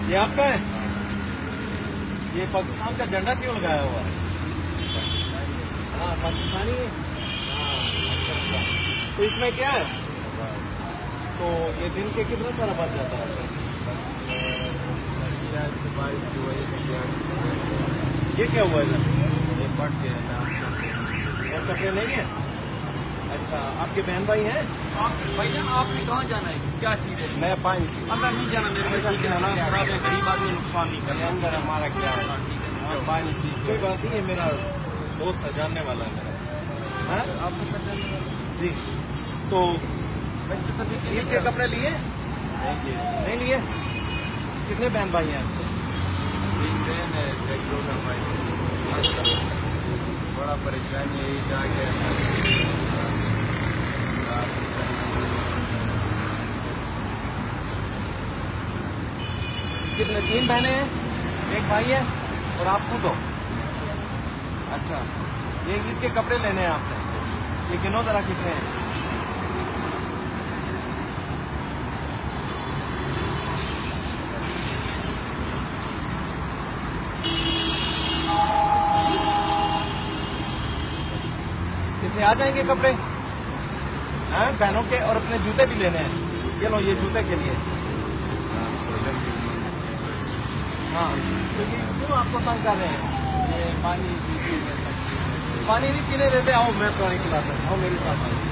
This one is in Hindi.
ये आपका है? ये पाकिस्तान का झंडा क्यों लगाया हुआ है? हाँ पाकिस्तानी है। हाँ अच्छा अच्छा। तो इसमें क्या है? तो ये दिन के कितना सारा बच जाता है? ये क्या हुआ इधर? ये पट के और कपड़े नहीं है? अच्छा आपके बहन भाई हैं? भैया आपने कहाँ जाना है? क्या चीज है? मैं पानी अंदर नहीं जाना मेरे को, ठीक है ना? खराब है, गरीब आदमी नुकसान नहीं करना। अंदर हमारा क्या है? ठीक है, हाँ, पानी की कोई बात नहीं है। मेरा दोस्त है, जानने वाला है मेरा। हाँ? आपको पता नहीं? जी। तो वैसे तो देखिए ईद के कपड़े लिए? नहीं लिए? कितने बहन भाई हैं? बड़ा परेशानी है, ईद आ गया। कितने? 3 बहनें हैं, 1 भाई है और आप खुद हो? अच्छा ये ईद के कपड़े लेने हैं आपने? ये गिनो जरा कितने हैं? इसे आ जाएंगे कपड़े? हाँ बहनों के और अपने जूते भी लेने हैं। ये लो ये जूते के लिए। हाँ क्योंकि क्यों आपको तंग कर रहे हैं? ये पानी पानी नहीं पीने देते। आओ मैं पानी पिलाता हूँ, आओ मेरे साथ आओ।